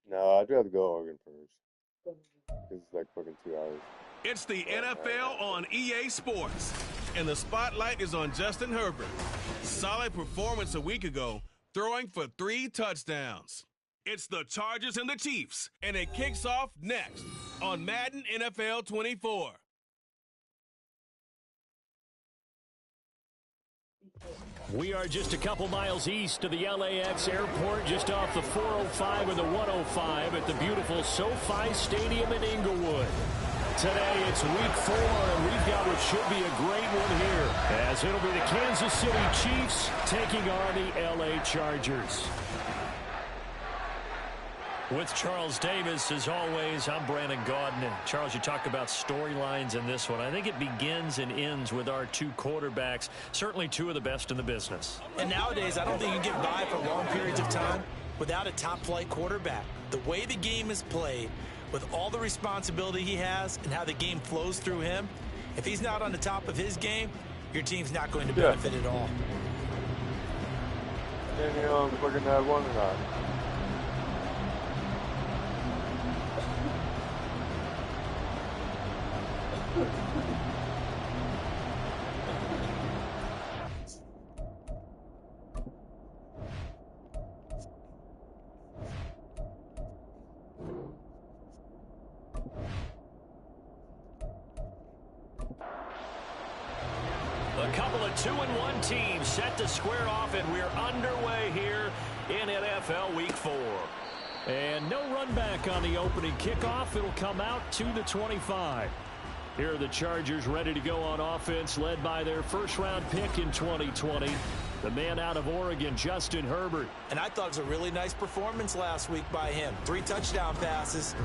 No, I'd rather go Oregon first. Because it's like fucking 2 hours. It's the NFL on EA Sports, and the spotlight is on Justin Herbert. Solid performance a week ago, throwing for 3 touchdowns. It's the Chargers and the Chiefs, and it kicks off next on Madden NFL 24. We are just a couple miles east of the LAX airport, just off the 405 and the 105 at the beautiful SoFi Stadium in Inglewood. Today it's week 4, and we've got what should be a great one here, as it'll be the Kansas City Chiefs taking on the LA Chargers. With Charles Davis, as always, I'm Brandon Gaudin. And Charles, you talk about storylines in this one. I think it begins and ends with our 2 quarterbacks, certainly 2 of the best in the business. And nowadays, I don't think you can get by for long periods of time without a top-flight quarterback. The way the game is played, with all the responsibility he has and how the game flows through him, if he's not on the top of his game, your team's not going to benefit at all. And you know, I'm looking at one or not. A couple of 2-1 teams set to square off, and we're underway here in NFL Week 4. And no run back on the opening kickoff. It'll come out to the 25. Here are the Chargers ready to go on offense, led by their first-round pick in 2020, the man out of Oregon, Justin Herbert. And I thought it was a really nice performance last week by him. 3 touchdown passes.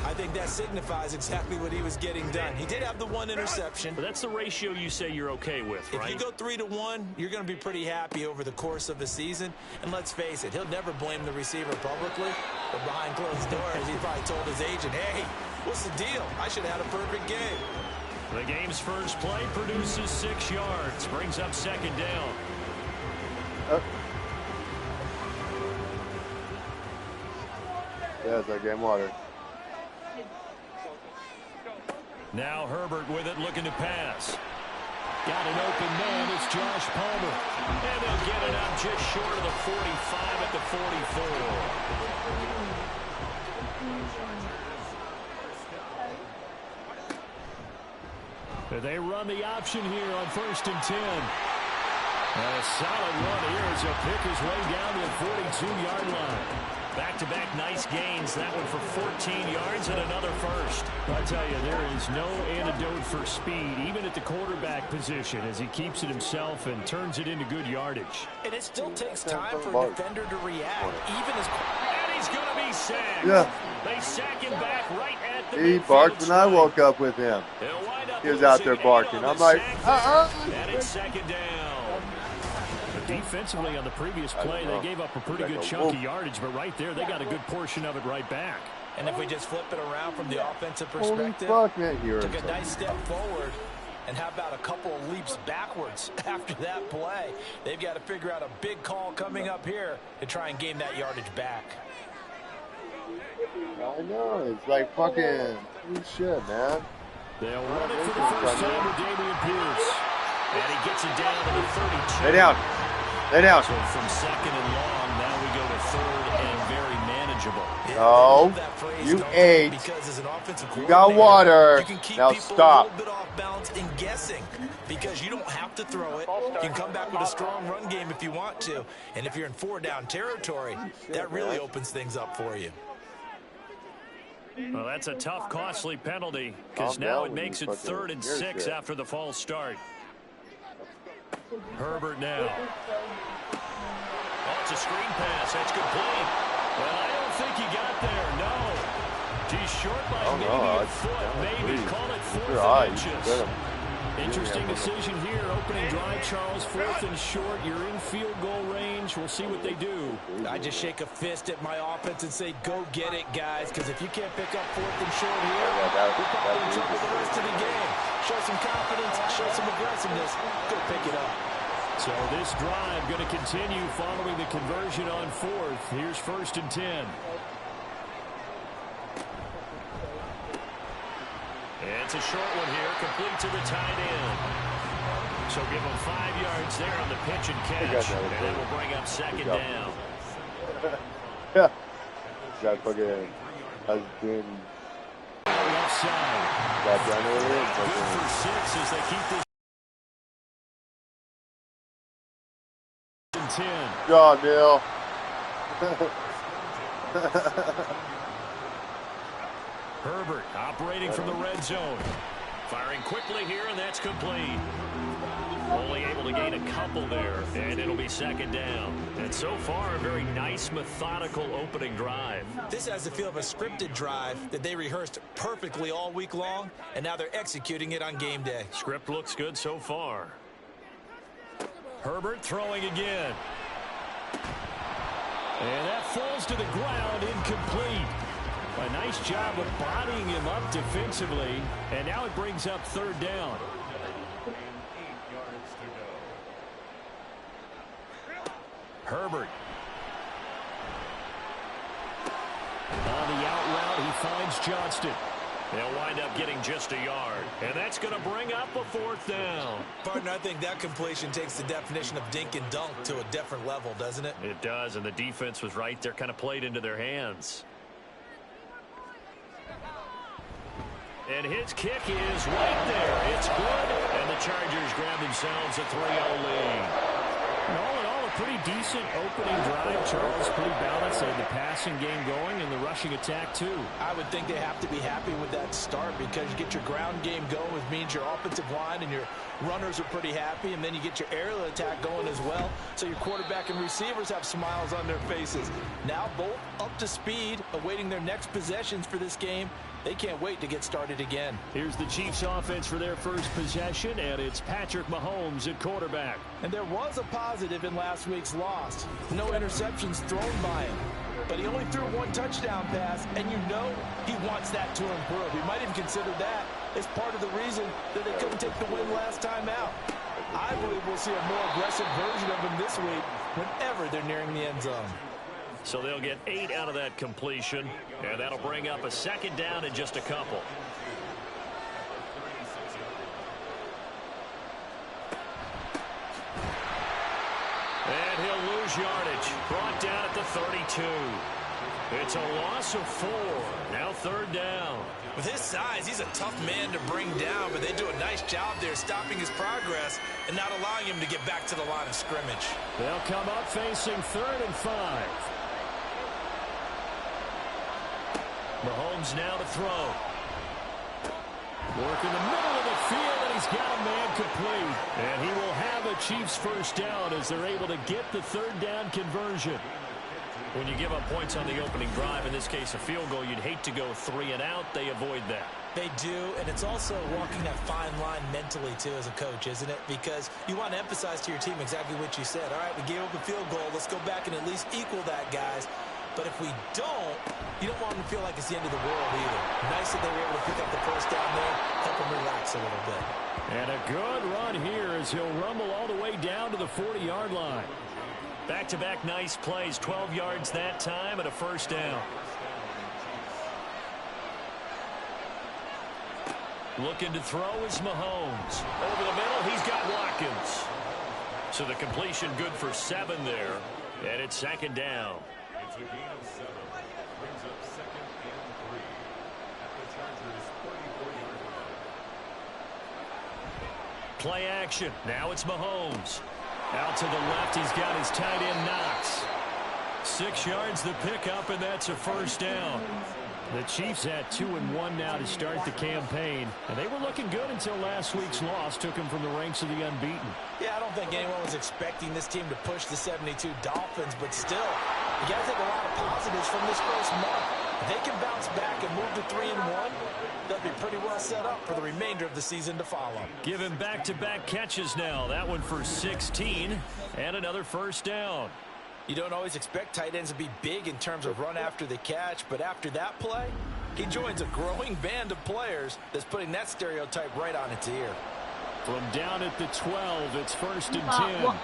I think that signifies exactly what he was getting done. He did have the 1 interception. But that's the ratio you say you're okay with, right? If you go 3-1, you're going to be pretty happy over the course of the season. And let's face it, he'll never blame the receiver publicly. But behind closed doors, he probably told his agent, hey, what's the deal? I should have had a perfect game. The game's first play produces 6 yards. Brings up 2nd down. Yeah, it's like game water. Now Herbert with it, looking to pass. Got an open man. It's Josh Palmer. And they'll get it out just short of the 45 at the 44. They run the option here on 1st and 10. A solid run here as he'll pick his way down to the 42-yard line. Back-to-back nice gains. That one for 14 yards and another first. I tell you, there is no antidote for speed, even at the quarterback position, as he keeps it himself and turns it into good yardage. And it still takes time for a defender to react, even as... And he's going to be sacked. Yeah. They sack him back right at the He barked when I woke up with him. He was out there barking. I'm like, And it's 2nd down. Defensively on the previous play, they gave up a pretty good chunk of yardage, but right there, they got a good portion of it right back. And if we just flip it around from the offensive perspective, took a nice step forward, and how about a couple of leaps backwards after that play? They've got to figure out a big call coming up here to try and gain that yardage back. I know, it's like fucking shit, man. They'll run it for the first time with Dameon Pierce. And he gets it down to the 32. Lay down. Lay down. So from 2nd and long, now we go to 3rd and very manageable. No, you ate. You got water. You can keep now people stop. a little bit off balance and guessing, because you don't have to throw it. You can come back with a strong run game if you want to. And if you're in 4-down territory, that really opens things up for you. Well, that's a tough, costly penalty, because now it makes it 3rd and 6 after the false start. Herbert now. Oh, it's a screen pass. That's complete. Well, I don't think he got there. No. He's short by maybe a foot. Maybe call it 4th inches. Interesting decision here. Opening drive right, Charles. 4th and short. You're in field goal range. We'll see what they do. I just shake a fist at my offense and say, go get it, guys, because if you can't pick up 4th and short here, we're probably in trouble the rest of the game. Show some confidence, show some aggressiveness, go pick it up. So this drive going to continue following the conversion on 4th. Here's 1st and 10. It's a short one here, complete to the tight end. So give him 5 yards there on the pitch and catch, and that will bring up 2nd down. Yeah. That fucking has been Left side. that January. Good for 6 as they keep this in 10. John Neal. Herbert operating from the red zone. Firing quickly here, and that's complete. Only able to gain a couple there, and it'll be 2nd down. And so far, a very nice, methodical opening drive. This has the feel of a scripted drive that they rehearsed perfectly all week long, and now they're executing it on game day. Script looks good so far. Herbert throwing again. And that falls to the ground, incomplete. A nice job of bodying him up defensively, and now it brings up 3rd down. Herbert. On the out route, he finds Johnston. They'll wind up getting just a yard, and that's going to bring up a 4th down. Partner, I think that completion takes the definition of dink and dunk to a different level, doesn't it? It does, and the defense was right there, kind of played into their hands. And his kick is right there. It's good, and the Chargers grab themselves a 3-0 lead. All in all, a pretty decent opening drive, Charles. Pretty balanced. They had the passing game going and the rushing attack, too. I would think they have to be happy with that start because you get your ground game going, which means your offensive line and your runners are pretty happy, and then you get your aerial attack going as well, so your quarterback and receivers have smiles on their faces. Now both up to speed, awaiting their next possessions for this game. They can't wait to get started again. Here's the Chiefs offense for their first possession, and it's Patrick Mahomes at quarterback. And there was a positive in last week's loss. No interceptions thrown by him. But he only threw 1 touchdown pass, and you know he wants that to improve. He might even consider that as part of the reason that they couldn't take the win last time out. I believe we'll see a more aggressive version of him this week whenever they're nearing the end zone. So they'll get 8 out of that completion, and that'll bring up a 2nd down in just a couple. And he'll lose yardage. Brought down at the 32. It's a loss of 4. Now 3rd down. With his size, he's a tough man to bring down, but they do a nice job there stopping his progress and not allowing him to get back to the line of scrimmage. They'll come up facing 3rd and 5. Mahomes now to throw. Work in the middle of the field, and he's got a man complete. And he will have a Chiefs 1st down as they're able to get the 3rd down conversion. When you give up points on the opening drive, in this case a field goal, you'd hate to go 3 and out. They avoid that. They do, and it's also walking that fine line mentally, too, as a coach, isn't it? Because you want to emphasize to your team exactly what you said. All right, we gave up a field goal. Let's go back and at least equal that, guys. But if we don't, you don't want them to feel like it's the end of the world either. Nice that they were able to pick up the 1st down there, help them relax a little bit. And a good run here as he'll rumble all the way down to the 40-yard line. Back-to-back nice plays, 12 yards that time and a 1st down. Looking to throw is Mahomes. Over the middle, he's got Watkins. So the completion good for 7 there, and it's 2nd down. It's a gain of 7. Brings up 2nd and 3 at the Chargers' 34-yard line. Play action. Now it's Mahomes. Out to the left, he's got his tight end Knox. 6 yards the pickup, and that's a 1st down. The Chiefs at 2-1 now to start the campaign, and they were looking good until last week's loss took them from the ranks of the unbeaten. Yeah, I don't think anyone was expecting this team to push the 72 Dolphins, but still, you got to take a lot of positives from this first month. If they can bounce back and move to 3-1, they'll be pretty well set up for the remainder of the season to follow. Give him back-to-back catches now. That one for 16 and another first down. You don't always expect tight ends to be big in terms of run after the catch, but after that play, he joins a growing band of players that's putting that stereotype right on its ear. From down at the 12, it's first and 10.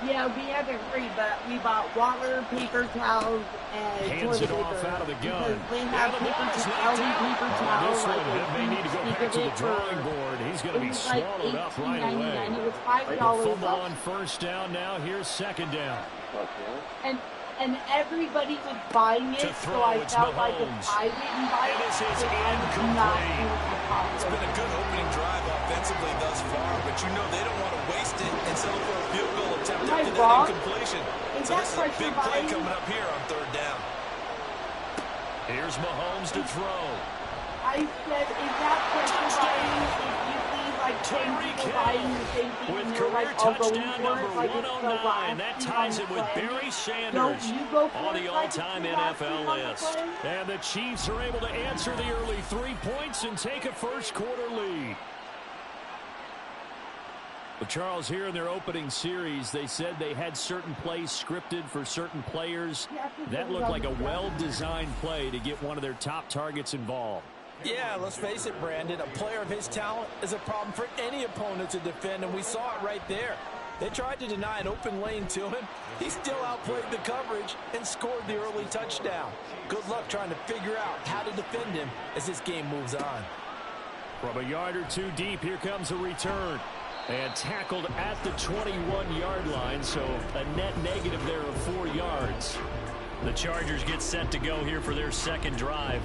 Yeah, we haven't agreed, but we bought water, paper towels, and Hands toilet it paper. off out of the gun. They have paper towels, paper On towels. this one, Viv may need to go back to the drawing for, board. He's going to be swallowed up right away. It was The $5 fumble off. on first down now. Here's second down. Fuck yeah. And everybody was buying To it, throw, so I it's felt like if Mahomes. I didn't buy And it, this is then I'm not incomplete. going to follow It's been a good opening drive offensively thus far, but you know they don't want to waste it and settle for a field goal attempt Am I after that wrong? incompletion. Is So that this is a big pressure play buying? coming up here on third down. Here's Mahomes to throw. I said, is that pressure buying if you see like 10 Tyreek people Hill buying the same thing with and you're career like, I'll go touchdown for number it, like it's the 109. last That thing ties on it the with play. Barry Don't Sanders you go for on it the like it's all-time the last NFL thing on the list. play? And the Chiefs are able to answer the early 3 points and take a first-quarter lead. But Charles, here in their opening series, they said they had certain plays scripted for certain players. That looked like a well-designed play to get one of their top targets involved. Yeah, let's face it, Brandon. A player of his talent is a problem for any opponent to defend, and we saw it right there. They tried to deny an open lane to him. He still outplayed the coverage and scored the early touchdown. Good luck trying to figure out how to defend him as this game moves on. From a yard or two deep, here comes a return. And tackled at the 21-yard line, so a net negative there of 4 yards. The Chargers get set to go here for their second drive.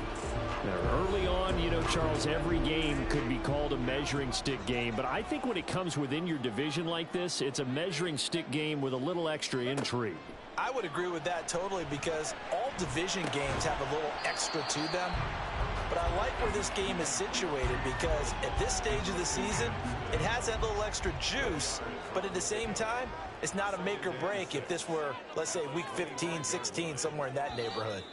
Now, early on, you know, Charles, every game could be called a measuring stick game, but I think when it comes within your division like this, it's a measuring stick game with a little extra intrigue. I would agree with that totally because all division games have a little extra to them. But I like where this game is situated because at this stage of the season, it has that little extra juice, but at the same time, it's not a make or break if this were, let's say, week 15, 16, somewhere in that neighborhood.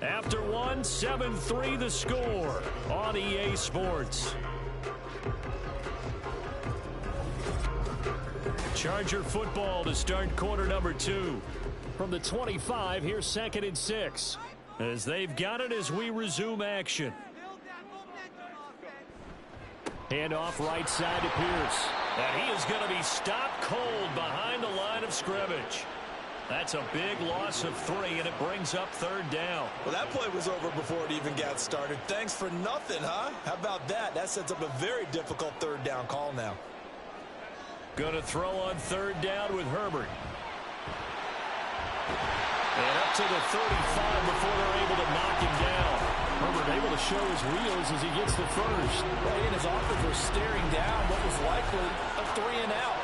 After one, 7-3 the score on EA Sports. Charger football to start quarter number 2. From the 25, here's second and 6. As they've got it as we resume action. Handoff right side to Pierce. And he is going to be stopped cold behind the line of scrimmage. That's a big loss of 3, and it brings up third down. Well, that play was over before it even got started. Thanks for nothing, huh? How about that? That sets up a very difficult third down call now. Going to throw on third down with Herbert. And up to the 35 before they're able to knock him down. Herbert able to show his wheels as he gets the first. Well, he and his offense were staring down what was likely a 3 and out.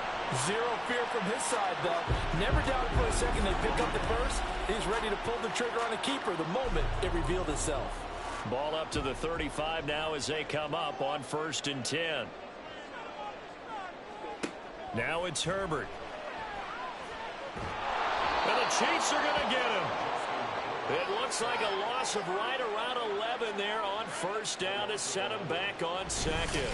Zero fear from his side, though. Never doubted for a second they pick up the first. He's ready to pull the trigger on a keeper the moment it revealed itself. Ball up to the 35 now as they come up on first and 10. Now it's Herbert. And the Chiefs are going to get him. It looks like a loss of right around 11 there on first down to set him back on second.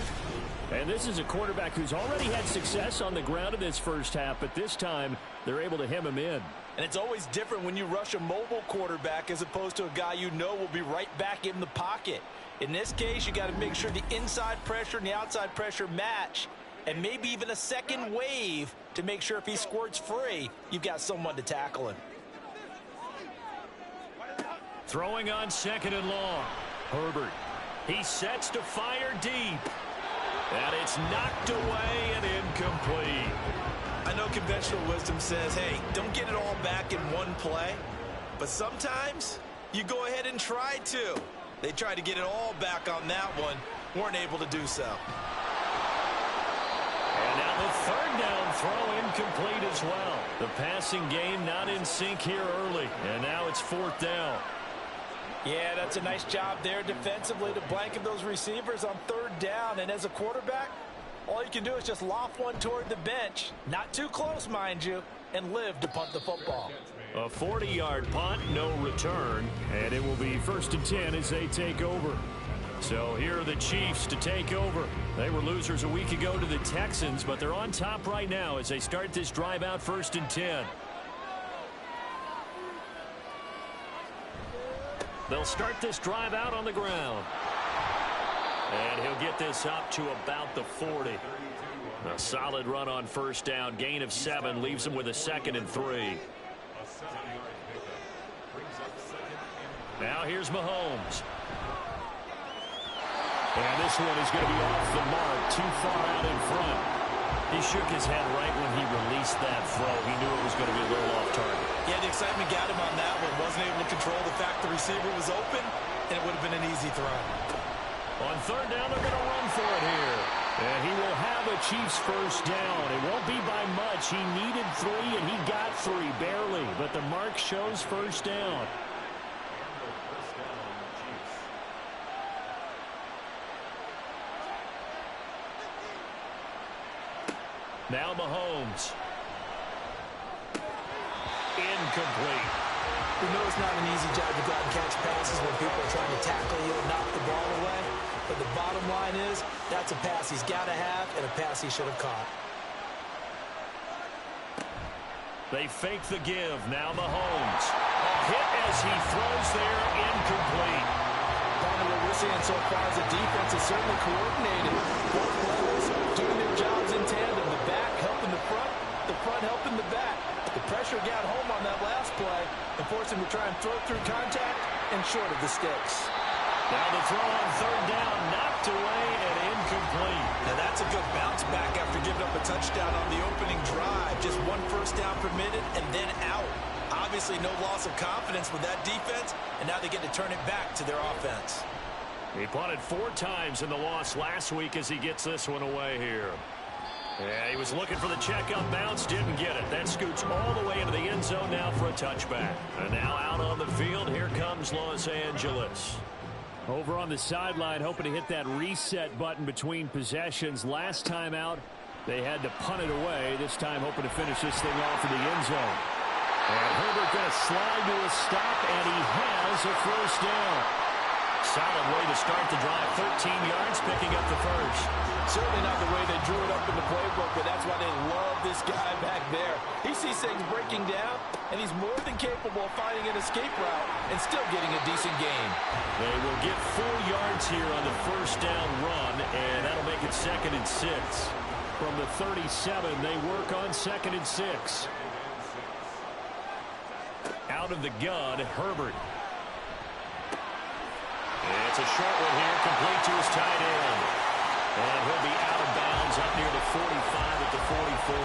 And this is a quarterback who's already had success on the ground in this first half, but this time they're able to hem him in. And it's always different when you rush a mobile quarterback as opposed to a guy you know will be right back in the pocket. In this case, you got to make sure the inside pressure and the outside pressure match, and maybe even a second wave to make sure if he squirts free, you've got someone to tackle him. Throwing on second and long. Herbert. He sets to fire deep. And it's knocked away and incomplete. I know conventional wisdom says, hey, don't get it all back in one play. But sometimes you go ahead and try to. They tried to get it all back on that one. Weren't able to do so. And now the third down throw incomplete as well. The passing game not in sync here early. And now it's fourth down. Yeah, that's a nice job there defensively to blanket those receivers on third down. And as a quarterback, all you can do is just loft one toward the bench. Not too close, mind you, and live to punt the football. A 40-yard punt, no return, and it will be 1st and 10 as they take over. So here are the Chiefs to take over. They were losers a week ago to the Texans, but they're on top right now as they start this drive out 1st and 10. They'll start this drive out on the ground. And he'll get this up to about the 40. A solid run on 1st down. Gain of 7 leaves him with a 2nd and 3. Now here's Mahomes. And this one is going to be off the mark, too far out in front. He shook his head right when he released that throw. He knew it was going to be a little off target. Yeah, the excitement got him on that one. Wasn't able to control the fact the receiver was open, and it would have been an easy throw. On 3rd down, they're going to run for it here. And he will have a Chiefs 1st down. It won't be by much. He needed 3, and he got 3, barely. But the mark shows 1st down. Now Mahomes. Incomplete. We know it's not an easy job to go out and catch passes when people are trying to tackle you and knock the ball away. But the bottom line is, that's a pass he's got to have and a pass he should have caught. They fake the give. Now Mahomes. A hit as he throws there. Incomplete. What we're seeing so far is the defense is certainly coordinated. Both players doing their jobs in tandem. The back helping the front helping the back. The pressure got home on that last play and forced him to try and throw through contact and short of the sticks. Now the throw on 3rd down, knocked away and incomplete. Now that's a good bounce back after giving up a touchdown on the opening drive. Just 1 1st down permitted and then out. Obviously no loss of confidence with that defense, and now they get to turn it back to their offense. He punted 4 times in the loss last week as he gets this one away here. Yeah, he was looking for the check-up bounce, didn't get it. That scoots all the way into the end zone now for a touchback. And now out on the field, here comes Los Angeles. Over on the sideline, hoping to hit that reset button between possessions. Last time out, they had to punt it away. This time hoping to finish this thing off in the end zone. And Herbert going to slide to a stop, and he has a 1st down. Solid way to start the drive. 13 yards, picking up the 1st. Certainly not the way they drew it up in the playbook, but that's why they love this guy back there. He sees things breaking down, and he's more than capable of finding an escape route and still getting a decent gain. They will get 4 yards here on the 1st down run, and that'll make it 2nd and 6. From the 37, they work on 2nd and 6. Out of the gun, Herbert. It's a short one here, complete to his tight end. And he'll be out of bounds up near the 45 at the 44.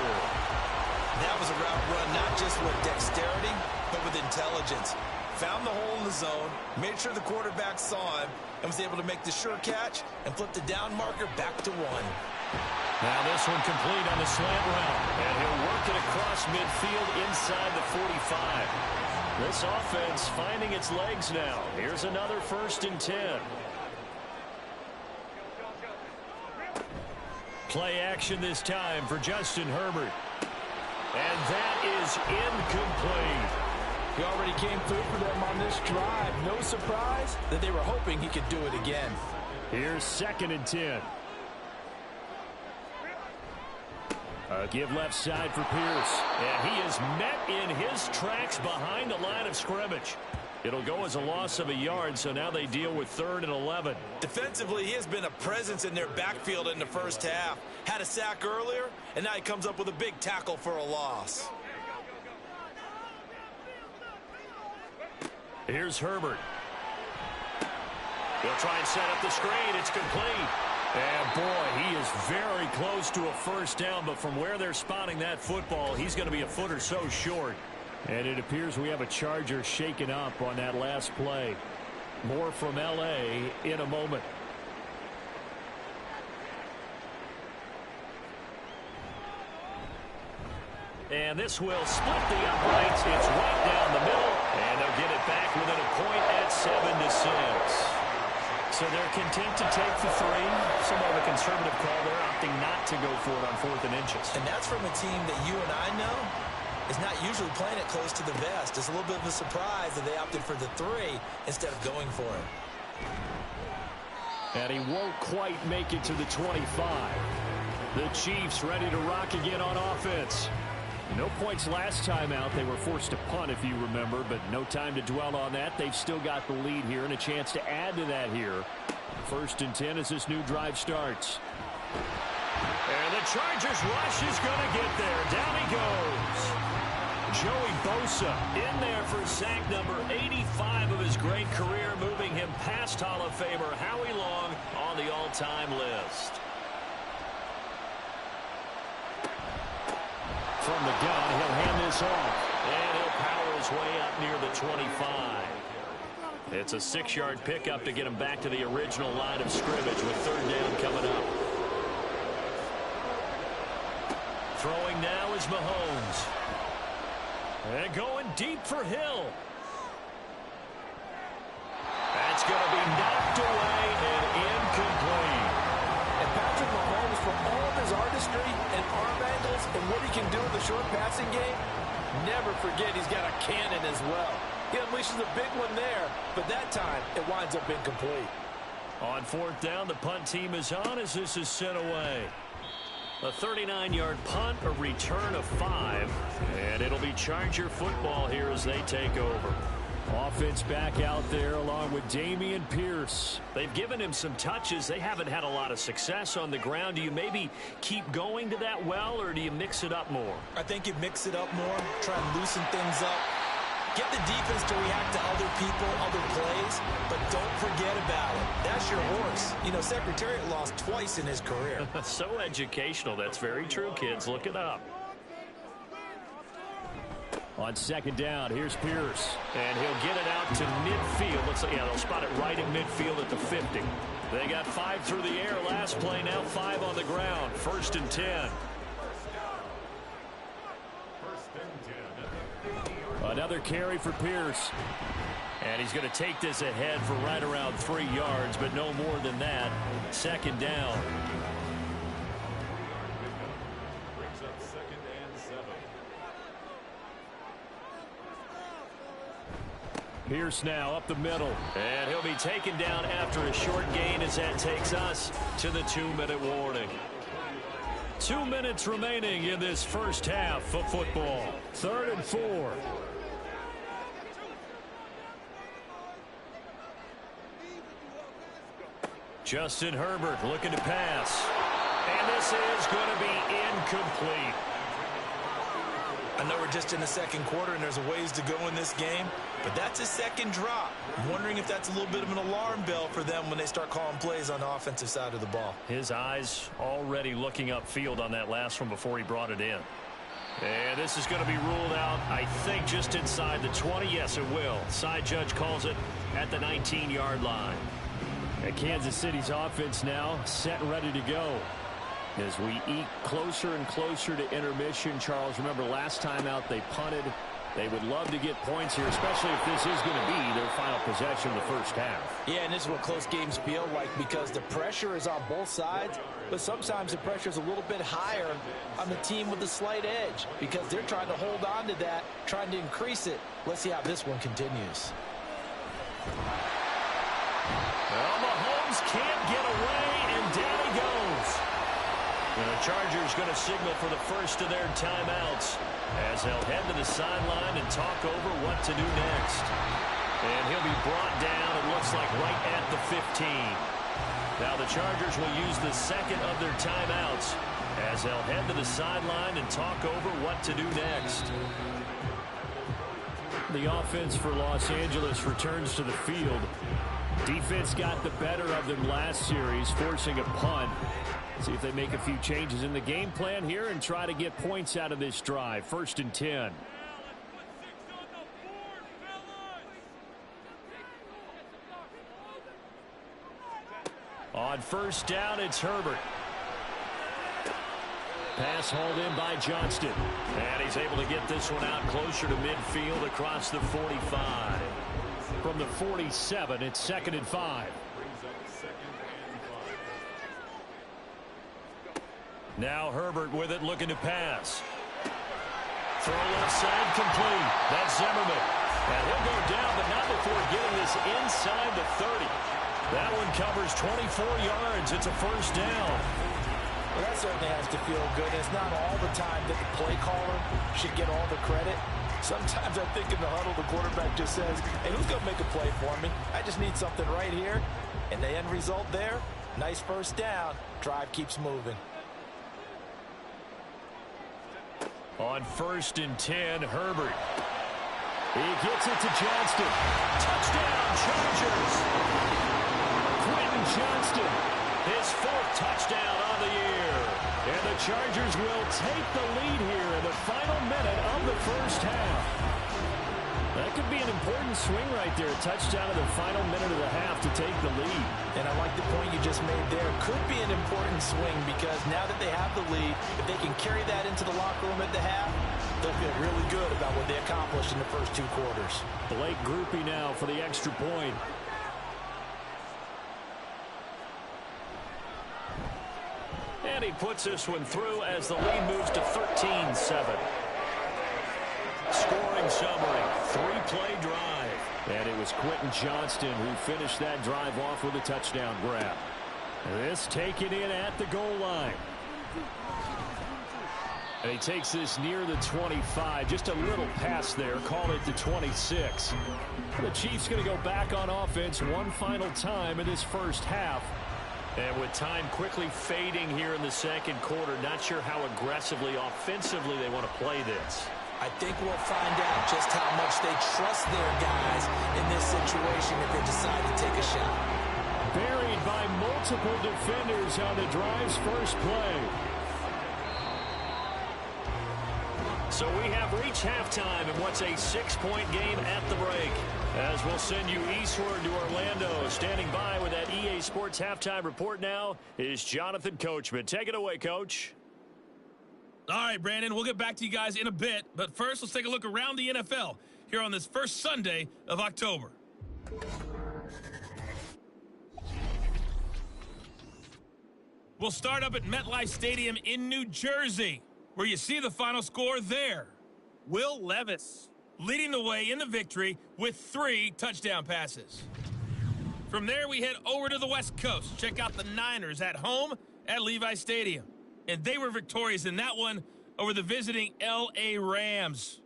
That was a route run not just with dexterity, but with intelligence. Found the hole in the zone, made sure the quarterback saw him, and was able to make the sure catch and flip the down marker back to 1. Now this one complete on the slant route. And he'll work it across midfield inside the 45. This offense finding its legs now. Here's another 1st and 10. Play action this time for Justin Herbert. And that is incomplete. He already came through for them on this drive. No surprise that they were hoping he could do it again. Here's 2nd and 10. A give left side for Pierce. And he is met in his tracks behind the line of scrimmage. It'll go as a loss of a yard, so now they deal with 3rd and 11. Defensively, he has been a presence in their backfield in the 1st half. Had a sack earlier, and now he comes up with a big tackle for a loss. Here's Herbert. He'll try and set up the screen. It's complete. And, boy, he is very close to a 1st down, but from where they're spotting that football, he's going to be a foot or so short. And it appears we have a Charger shaken up on that last play. More from L.A. in a moment. And this will split the uprights. It's right down the middle, and they'll get it back within a point at 7-6. So they're content to take the 3. Somewhat of a conservative call. They're opting not to go for it on 4th and inches. And that's from a team that you and I know is not usually playing it close to the vest. It's a little bit of a surprise that they opted for the 3 instead of going for it. And he won't quite make it to the 25. The Chiefs ready to rock again on offense. No points last time out. They were forced to punt, if you remember, but no time to dwell on that. They've still got the lead here and a chance to add to that here. 1st and 10 as this new drive starts. And the Chargers rush is going to get there. Down he goes. Joey Bosa in there for sack number 85 of his great career, moving him past Hall of Famer Howie Long on the all-time list. From the gun, he'll hand this off. And he'll power his way up near the 25. It's a 6-yard pickup to get him back to the original line of scrimmage with 3rd down coming up. Throwing now is Mahomes. And going deep for Hill. That's going to be knocked away and incomplete. And Patrick Mahomes, for all of his artistry and arm angles and what he can do in the short passing game, never forget he's got a cannon as well. He unleashes a big one there, but that time it winds up incomplete. On 4th down, the punt team is on as this is sent away. A 39-yard punt, a return of 5, and it'll be Charger football here as they take over. Offense back out there along with Dameon Pierce. They've given him some touches. They haven't had a lot of success on the ground. Do you maybe keep going to that well, or do you mix it up more? I think you mix it up more, try and loosen things up. Get the defense to react to other people, other plays, but don't forget about it. That's your horse. You know, Secretariat lost twice in his career. So educational. That's very true, kids. Look it up. On 2nd down, here's Pierce. And he'll get it out to midfield. Looks like, yeah, they'll spot it right at midfield at the 50. They got 5 through the air last play, now 5 on the ground. 1st and 10. Another carry for Pierce. And he's going to take this ahead for right around 3 yards, but no more than that. 2nd down. Brings up 2nd and 7. Pierce now up the middle. And he'll be taken down after a short gain as that takes us to the 2-minute warning. 2 minutes remaining in this first half of football. 3rd and 4. Justin Herbert looking to pass. And this is going to be incomplete. I know we're just in the 2nd quarter and there's a ways to go in this game, but that's a 2nd drop. I'm wondering if that's a little bit of an alarm bell for them when they start calling plays on the offensive side of the ball. His eyes already looking upfield on that last one before he brought it in. And this is going to be ruled out, I think, just inside the 20. Yes, it will. Side judge calls it at the 19-yard line. And Kansas City's offense now set and ready to go. As we eke closer and closer to intermission, Charles, remember last time out they punted. They would love to get points here, especially if this is going to be their final possession of the first half. Yeah, and this is what close games feel like because the pressure is on both sides, but sometimes the pressure is a little bit higher on the team with the slight edge because they're trying to hold on to that, trying to increase it. Let's see how this one continues. Well, Mahomes can't get away, and down he goes. And the Chargers going to signal for the first of their timeouts as they'll head to the sideline and talk over what to do next. And he'll be brought down, it looks like, right at the 15. Now the Chargers will use the 2nd of their timeouts as they'll head to the sideline and talk over what to do next. The offense for Los Angeles returns to the field. Defense got the better of them last series, forcing a punt. See if they make a few changes in the game plan here and try to get points out of this drive. 1st and 10. On 1st down, it's Herbert. Pass hauled in by Johnston. And he's able to get this one out closer to midfield across the 45. From the 47, it's 2nd and 5. Now Herbert with it, looking to pass. throw left side complete. That's Zimmerman. And he'll go down, but not before getting this inside the 30. That one covers 24 yards. It's a first down. Well, that certainly has to feel good. It's not all the time that the play caller should get all the credit. Sometimes I think in the huddle, the quarterback just says, hey, who's going to make a play for me? I just need something right here. And the end result there, nice first down. Drive keeps moving. On 1st and 10, Herbert. He gets it to Johnston. Touchdown, Chargers. Quentin Johnston, his 4th touchdown on the year. And the Chargers will take the lead here in the final minute of the first half. That could be an important swing right there. A touchdown in the final minute of the half to take the lead. And I like the point you just made there. Could be an important swing because now that they have the lead, if they can carry that into the locker room at the half, they'll feel really good about what they accomplished in the first 2 quarters. Blake Grupe now for the extra point. And he puts this one through as the lead moves to 13-7. Scoring summary, 3-play drive. And it was Quentin Johnston who finished that drive off with a touchdown grab. This taken in at the goal line. And he takes this near the 25. Just a little pass there. Call it the 26. The Chiefs going to go back on offense one final time in this first half. And with time quickly fading here in the second quarter, not sure how aggressively, offensively they want to play this. I think we'll find out just how much they trust their guys in this situation if they decide to take a shot. Buried by multiple defenders on the drive's first play. So we have reached halftime in what's a 6-point game at the break. As we'll send you eastward to Orlando. Standing by with that EA Sports halftime report now is Jonathan Coachman. Take it away, Coach. All right, Brandon, we'll get back to you guys in a bit. But first, let's take a look around the NFL here on this first Sunday of October. We'll start up at MetLife Stadium in New Jersey, where you see the final score there. Will Levis leading the way in the victory with 3 touchdown passes. From there, we head over to the West Coast. Check out the Niners at home at Levi Stadium. And they were victorious in that one over the visiting L.A. Rams.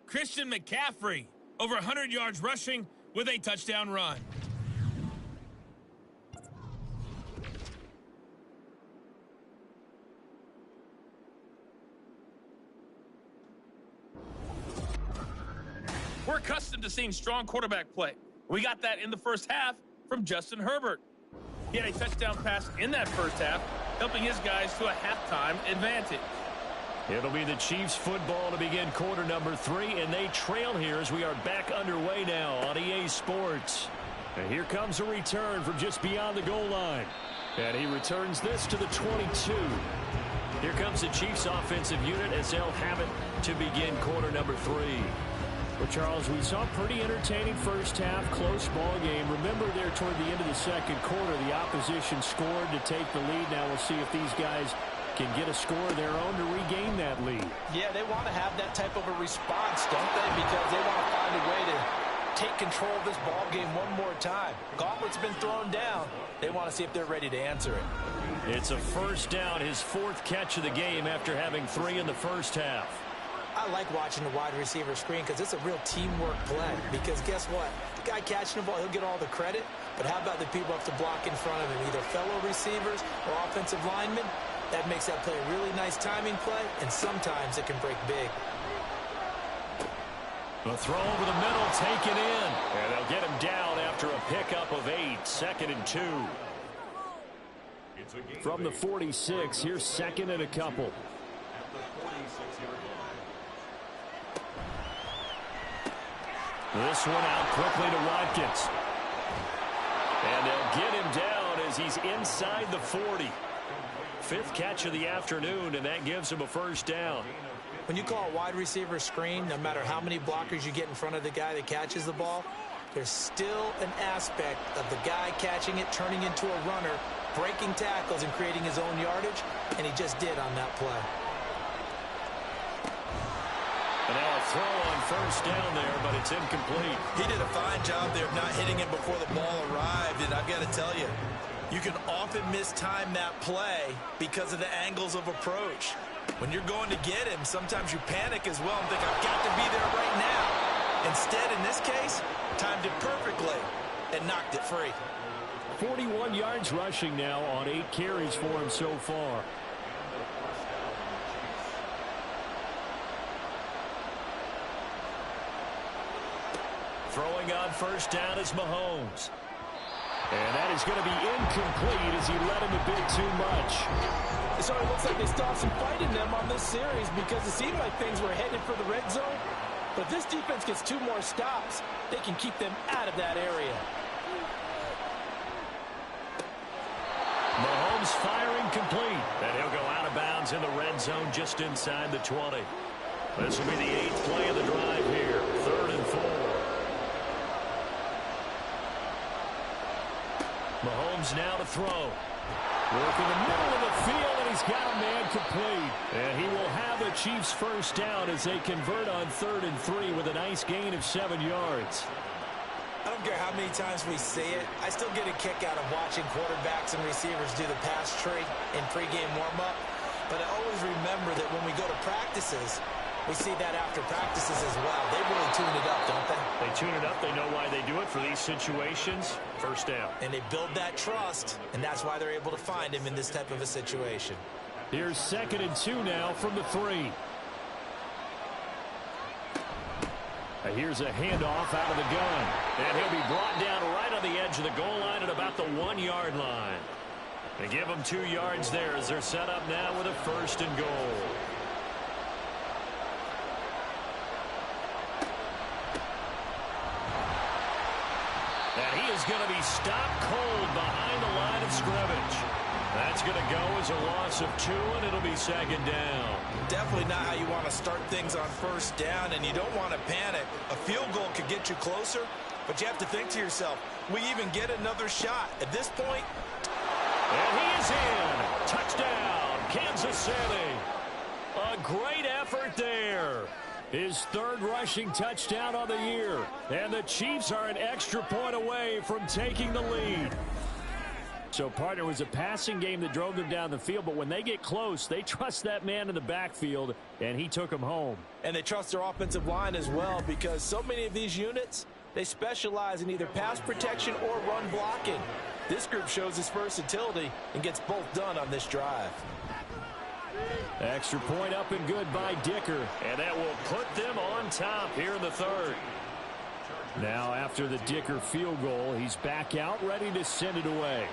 Christian McCaffrey, over 100 yards rushing with a touchdown run. We're accustomed to seeing strong quarterback play. We got that in the first half from Justin Herbert. He had a touchdown pass in that first half, helping his guys to a halftime advantage. It'll be the Chiefs football to begin quarter number 3, and they trail here as we are back underway now on EA Sports. And here comes a return from just beyond the goal line. And he returns this to the 22. Here comes the Chiefs offensive unit as they'll have it to begin quarter number 3. Well, Charles, we saw a pretty entertaining first half, close ball game. Remember there toward the end of the second quarter, the opposition scored to take the lead. Now we'll see if these guys can get a score of their own to regain that lead. Yeah, they want to have that type of a response, don't they? Because they want to find a way to take control of this ball game one more time. Gauntlet's been thrown down. They want to see if they're ready to answer it. It's a first down, his 4th catch of the game after having 3 in the first half. I like watching the wide receiver screen because it's a real teamwork play. Because guess what? The guy catching the ball, he'll get all the credit. But how about the people up to block in front of him, either fellow receivers or offensive linemen? That makes that play a really nice timing play, and sometimes it can break big. The throw over the middle, taken in. And they'll get him down after a pickup of 8, 2nd and 2. From the 46, here's 2nd and a couple. This one out quickly to Watkins. And they'll get him down as he's inside the 40. 5th catch of the afternoon, and that gives him a first down. When you call a wide receiver screen, no matter how many blockers you get in front of the guy that catches the ball, there's still an aspect of the guy catching it, turning into a runner, breaking tackles and creating his own yardage, and he just did on that play. And now a throw on first down there, but it's incomplete. He did a fine job there of not hitting it before the ball arrived, and I've got to tell you, you can often mistime that play because of the angles of approach. When you're going to get him, sometimes you panic as well and think, I've got to be there right now. Instead, in this case, timed it perfectly and knocked it free. 41 yards rushing now on 8 carries for him so far. Throwing on first down is Mahomes. And that is going to be incomplete as he led him a bit too much. So it looks like they still have some fight in them on this series because it seemed like things were headed for the red zone. But this defense gets 2 more stops. They can keep them out of that area. Mahomes firing complete. And he'll go out of bounds in the red zone just inside the 20. This will be the 8th play of the drive here. 3rd and 4. Mahomes now to throw. Working the middle of the field, and he's got a man complete. And he will have the Chiefs first down as they convert on 3rd and 3 with a nice gain of 7 yards. I don't care how many times we see it. I still get a kick out of watching quarterbacks and receivers do the pass tree in pregame warm-up. But I always remember that when we go to practices, we see that after practices as well. They really tune it up, don't they? They tune it up. They know why they do it for these situations. First down. And they build that trust, and that's why they're able to find him in this type of a situation. Here's 2nd and 2 now from the 3. Here's a handoff out of the gun. And he'll be brought down right on the edge of the goal line at about the 1-yard line. They give him 2 yards there as they're set up now with a 1st and goal. And he is going to be stopped cold behind the line of scrimmage. That's going to go as a loss of 2, and it'll be 2nd down. Definitely not how you want to start things on first down, and you don't want to panic. A field goal could get you closer, but you have to think to yourself, we even get another shot. At this point, and he is in. Touchdown, Kansas City. A great effort there. His 3rd rushing touchdown on the year. And the Chiefs are an extra point away from taking the lead. So, partner, it was a passing game that drove them down the field, but when they get close, they trust that man in the backfield, and he took them home. And they trust their offensive line as well because so many of these units, they specialize in either pass protection or run blocking. This group shows its versatility and gets both done on this drive. Extra point up and good by Dicker, and that will put them on top here in the 3rd. Now, after the Dicker field goal, he's back out ready to send it away.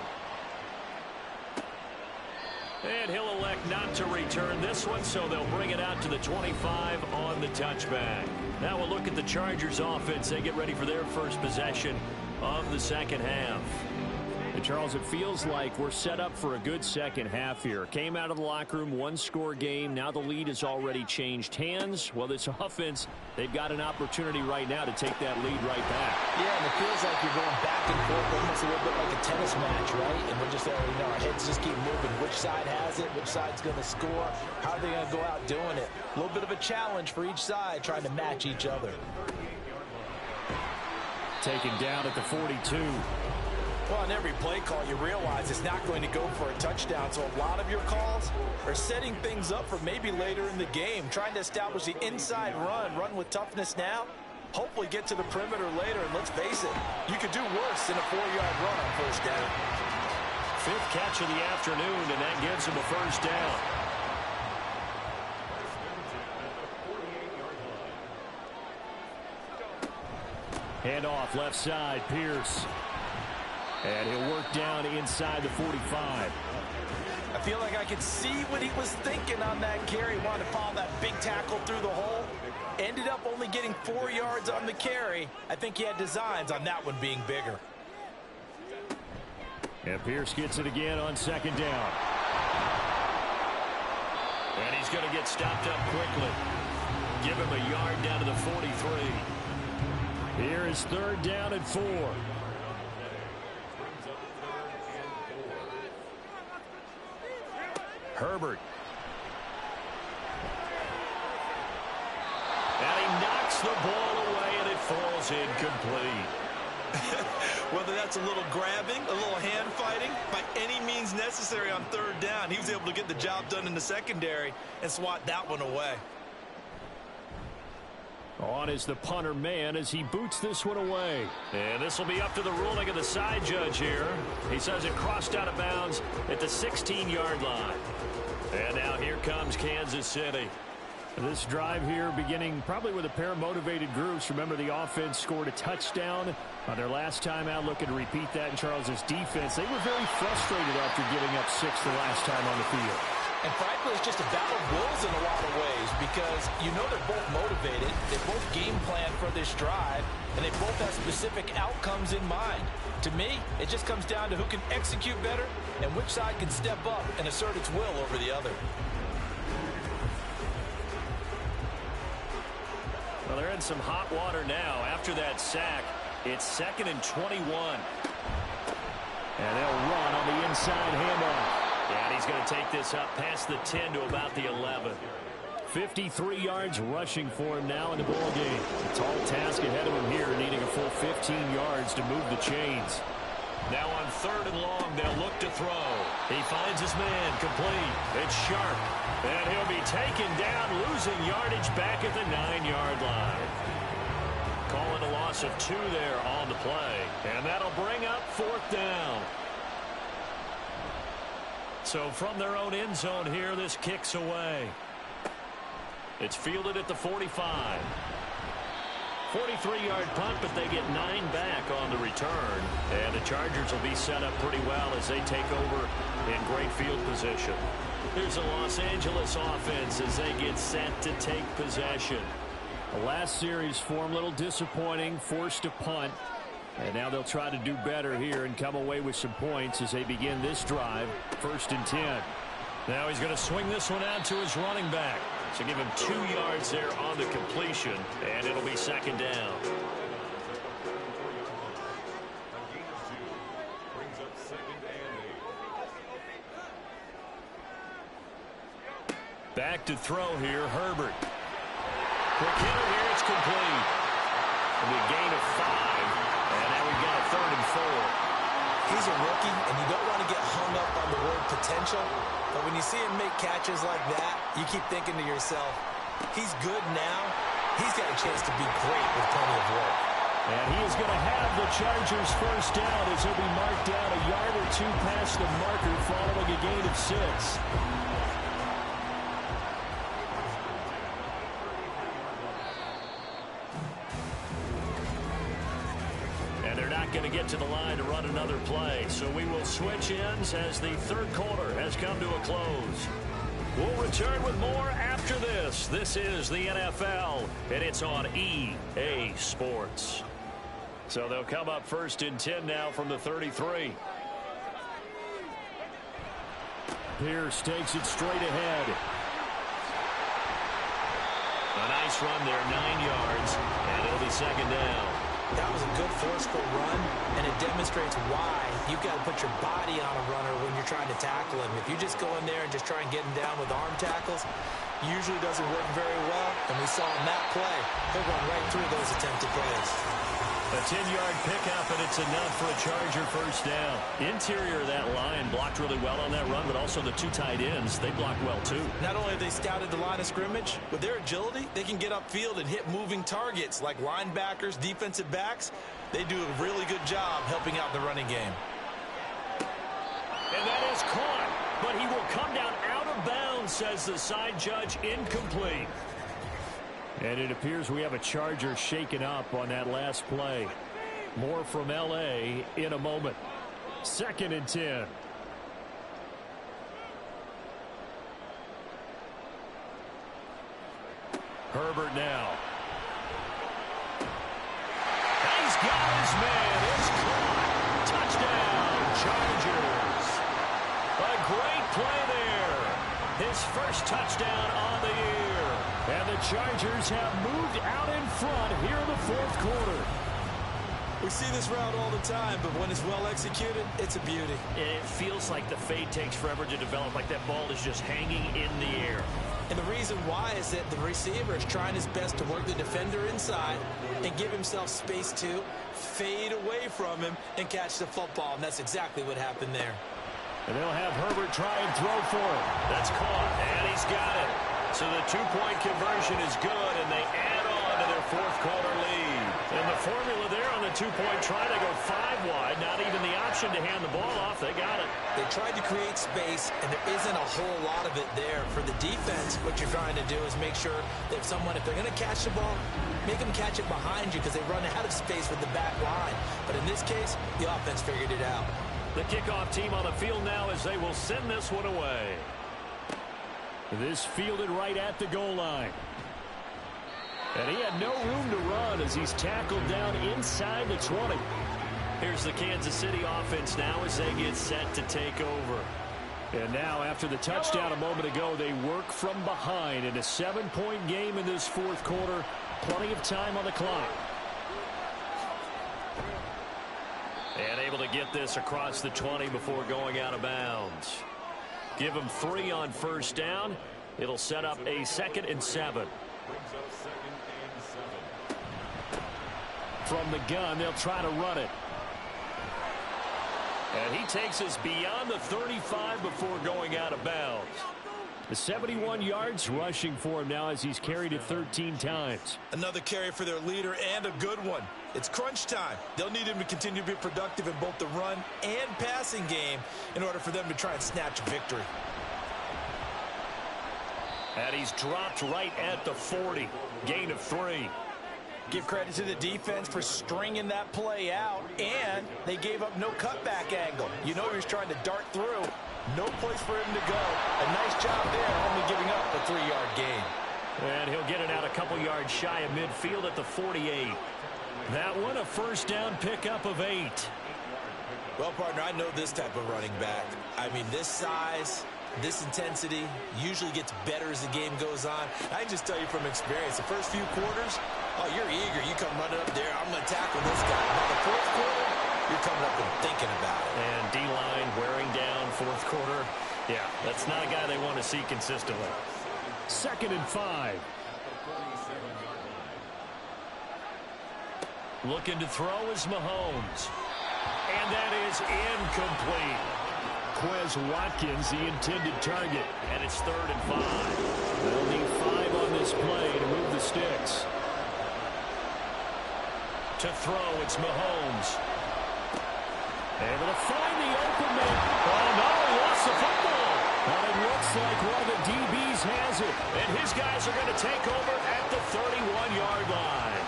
And he'll elect not to return this one, so they'll bring it out to the 25 on the touchback. Now we'll look at the Chargers offense. They get ready for their first possession of the 2nd half. And Charles, it feels like we're set up for a good second half here. Came out of the locker room, 1-score game. Now the lead has already changed hands. Well, this offense, they've got an opportunity right now to take that lead right back. Yeah, and it feels like you're going back and forth almost a little bit like a tennis match, right? And we're just, our heads just keep moving. Which side has it? Which side's going to score? How are they going to go out doing it? A little bit of a challenge for each side, trying to match each other. Taken down at the 42. Well, on every play call, you realize it's not going to go for a touchdown. So a lot of your calls are setting things up for maybe later in the game, trying to establish the inside run with toughness now, hopefully get to the perimeter later. And let's face it, you could do worse than a 4-yard run on first down. 5th catch of the afternoon, and that gives him a first down. Hand off left side, Pierce. And he'll work down inside the 45. I feel like I could see what he was thinking on that carry. Wanted to follow that big tackle through the hole. Ended up only getting 4 yards on the carry. I think he had designs on that one being bigger. And Pierce gets it again on 2nd down. And he's going to get stopped up quickly. Give him a yard down to the 43. Here is 3rd down and 4. Herbert. And the ball away, and it falls incomplete. Whether that's a little grabbing, a little hand fighting, by any means necessary on third down, he was able to get the job done in the secondary and swat that one away. On is the punter man as he boots this one away. And this will be up to the ruling of the side judge here. He says it crossed out of bounds at the 16-yard line. And now here comes Kansas City. This drive here beginning probably with a pair of motivated groups. Remember, the offense scored a touchdown on their last time out, looking to repeat that in Charles's defense. They were very frustrated after giving up 6 the last time on the field. And frankly, it's just a battle of wills in a lot of ways because you know they're both motivated, they both game plan for this drive, and they both have specific outcomes in mind. To me, it just comes down to who can execute better and which side can step up and assert its will over the other. Well, they're in some hot water now. After that sack, it's 2nd and 21. And they'll run on the inside handoff. And he's going to take this up past the 10 to about the 11. 53 yards rushing for him now in the ball game. A tall task ahead of him here, needing a full 15 yards to move the chains. Now on 3rd and long, they'll look to throw. He finds his man, complete. It's Sharp. And he'll be taken down, losing yardage back at the 9-yard line. Calling a loss of 2 there on the play. And that'll bring up 4th down. So from their own end zone here, this kicks away. It's fielded at the 45. 43-yard punt, but they get 9 back on the return. And the Chargers will be set up pretty well as they take over in great field position. Here's the Los Angeles offense as they get set to take possession. The last series for them, a little disappointing, forced a punt. And now they'll try to do better here and come away with some points as they begin this drive. 1st and 10. Now he's going to swing this one out to his running back. So give him 2 yards there on the completion, and it'll be 2nd down. Brings up 2nd and 8. Back to throw here, Herbert. Quick hitter here, it's complete. It'll be a gain of 5. And now we've got a 3rd and 4. He's a rookie, and you don't want to get hung up on the word potential. But when you see him make catches like that, you keep thinking to yourself, he's good now. He's got a chance to be great with plenty of work. And he is going to have the Chargers 1st down as he'll be marked down a yard or 2 past the marker following a gain of 6. Going to get to the line to run another play. So we will switch ends as the 3rd quarter has come to a close. We'll return with more after this. This is the NFL, and it's on EA Sports. So they'll come up 1st and 10 now from the 33. Pierce takes it straight ahead. A nice run there, 9 yards, and it'll be 2nd down. That was a good forceful run, and it demonstrates why you've got to put your body on a runner when you're trying to tackle him. If you just go in there and just try and get him down with arm tackles, usually doesn't work very well, and we saw in that play, he'll run right through those attempted plays. A 10-yard pickup, and it's enough for a Charger 1st down. Interior of that line blocked really well on that run, but also the 2 tight ends, they blocked well too. Not only have they scouted the line of scrimmage, with their agility, they can get upfield and hit moving targets like linebackers, defensive backs. They do a really good job helping out the running game. And that is caught, but he will come down out of bounds, says the side judge, incomplete. And it appears we have a Charger shaken up on that last play. More from L.A. in a moment. 2nd and 10. Herbert now. He's got his man. It's caught. Touchdown, Chargers. A great play there. His 1st touchdown on the year. And the Chargers have moved out in front here in the 4th quarter. We see this route all the time, but when it's well executed, it's a beauty. It feels like the fade takes forever to develop, like that ball is just hanging in the air. And the reason reason why is that the receiver is trying his best to work the defender inside and give himself space to fade away from him and catch the football, and that's exactly what happened there. And they'll have Herbert try and throw for it. That's caught, and he's got it. So the two-point conversion is good, and they add on to their fourth quarter lead. And the formula there on the two-point try to go 5 wide. Not even the option to hand the ball off. They got it. They tried to create space, and there isn't a whole lot of it there. For the defense, what you're trying to do is make sure that if they're going to catch the ball, make them catch it behind you because they run out of space with the back line. But in this case, the offense figured it out. The kickoff team on the field now as they will send this one away. This fielded right at the goal line. And he had no room to run as he's tackled down inside the 20. Here's the Kansas City offense now as they get set to take over. And now after the touchdown a moment ago, they work from behind in a 7-point game in this fourth quarter. Plenty of time on the clock. And able to get this across the 20 before going out of bounds. Give them 3 on first down. It'll set up a 2nd and 7. From the gun, they'll try to run it. And he takes us beyond the 35 before going out of bounds. The 71 yards rushing for him now as he's carried it 13 times. Another carry for their leader and a good one. It's crunch time. They'll need him to continue to be productive in both the run and passing game in order for them to try and snatch a victory. And he's dropped right at the 40. Gain of 3. Give credit to the defense for stringing that play out, and they gave up no cutback angle. You know he was trying to dart through. No place for him to go. A nice job there, only giving up a 3-yard gain. And he'll get it out a couple yards shy of midfield at the 48. That one a first down pickup of 8. Well, partner, I know this type of running back. I mean, this size, this intensity usually gets better as the game goes on. I can just tell you from experience, the first few quarters, oh, you're eager. You come running up there, I'm going to tackle this guy. By the fourth quarter, you're coming up and thinking about it. And D-line wearing down fourth quarter. Yeah, that's not a guy they want to see consistently. 2nd and 5. Looking to throw is Mahomes. And that is incomplete. Quez Watkins, the intended target. And it's 3rd and 5. They'll need 5 on this play to move the sticks. To throw, it's Mahomes. Able to find the open man. Oh, no, he lost the football. But it looks like one of the DBs has it. And his guys are going to take over at the 31-yard line.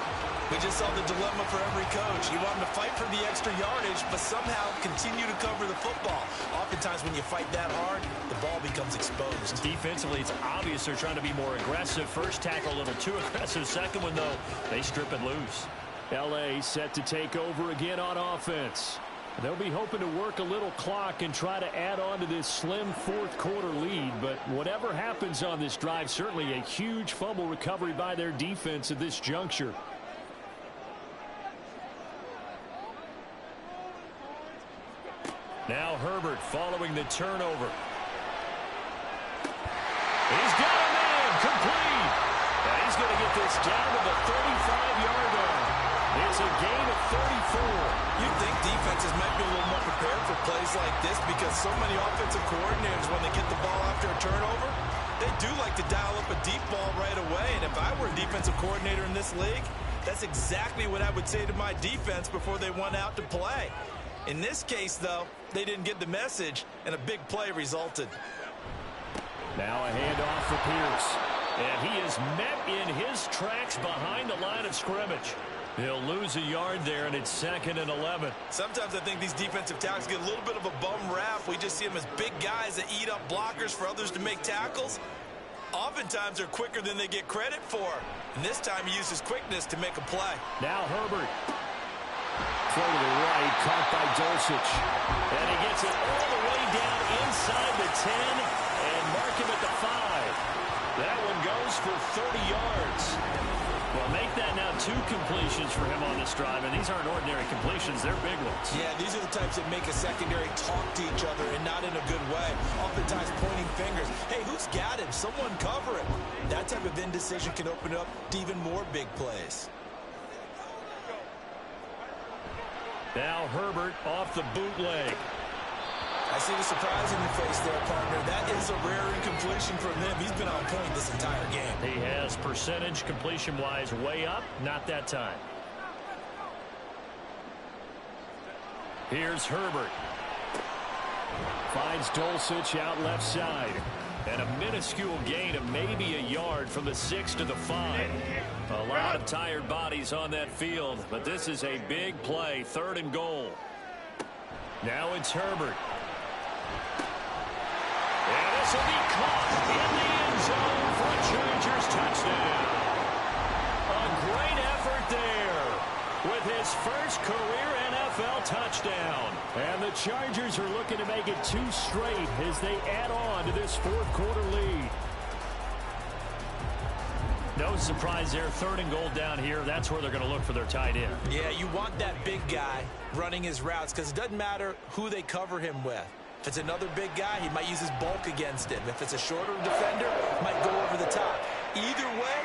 We just saw the dilemma for every coach. You want them to fight for the extra yardage, but somehow continue to cover the football. Oftentimes when you fight that hard, the ball becomes exposed. Defensively, it's obvious they're trying to be more aggressive. First tackle a little too aggressive. Second one, though, they strip it loose. L.A. set to take over again on offense. They'll be hoping to work a little clock and try to add on to this slim fourth quarter lead. But whatever happens on this drive, certainly a huge fumble recovery by their defense at this juncture. Now Herbert following the turnover. He's got a man complete. And he's going to get this down to the 35-yard line. It's a gain of 34. You'd think defenses might be a little more prepared for plays like this because so many offensive coordinators, when they get the ball after a turnover, they do like to dial up a deep ball right away. And if I were a defensive coordinator in this league, that's exactly what I would say to my defense before they went out to play. In this case, though, they didn't get the message, and a big play resulted. Now a handoff for Pierce. And he is met in his tracks behind the line of scrimmage. He'll lose a yard there, and it's 2nd and 11. Sometimes I think these defensive tackles get a little bit of a bum rap. We just see them as big guys that eat up blockers for others to make tackles. Oftentimes they're quicker than they get credit for. And this time he uses quickness to make a play. Now Herbert. Throw to the right, caught by Dulcich. And he gets it all the way down inside the 10 and mark him at the 5. That one goes for 30 yards. Well, make that now 2 completions for him on this drive, and these aren't ordinary completions. They're big ones. Yeah, these are the types that make a secondary talk to each other and not in a good way. Oftentimes pointing fingers. Hey, who's got him? Someone cover him. That type of indecision can open up to even more big plays. Now Herbert off the bootleg. I see the surprise in your face there, partner. That is a rare incompletion from him. He's been on point this entire game. He has percentage completion-wise way up. Not that time. Here's Herbert. Finds Dulcich out left side. And a minuscule gain of maybe a yard from the 6 to the 5. A lot of tired bodies on that field, but this is a big play, 3rd and goal. Now it's Herbert. And this will be caught in the end zone for a Chargers touchdown. A great effort there with his first career NFL touchdown. And the Chargers are looking to make it 2 straight as they add on to this 4th quarter lead. No surprise there, 3rd and goal down here. That's where they're going to look for their tight end. Yeah, you want that big guy running his routes because it doesn't matter who they cover him with. If it's another big guy, he might use his bulk against him. If it's a shorter defender, might go over the top. Either way,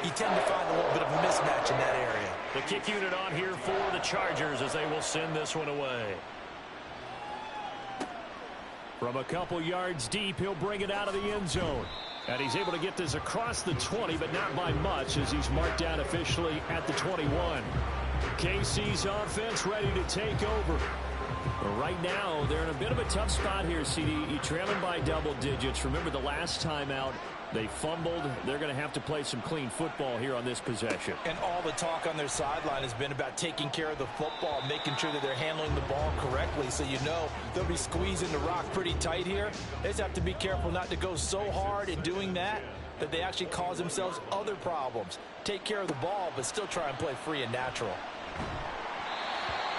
you tend to find a little bit of a mismatch in that area. The kick unit on here for the Chargers as they will send this one away. From a couple yards deep, he'll bring it out of the end zone. And he's able to get this across the 20, but not by much as he's marked down officially at the 21. KC's offense ready to take over. But right now, they're in a bit of a tough spot here, CD. You're trailing by double digits. Remember the last time out, they fumbled. They're going to have to play some clean football here on this possession. And all the talk on their sideline has been about taking care of the football, making sure that they're handling the ball correctly. So you know they'll be squeezing the rock pretty tight here. They just have to be careful not to go so hard in doing that they actually cause themselves other problems. Take care of the ball, but still try and play free and natural.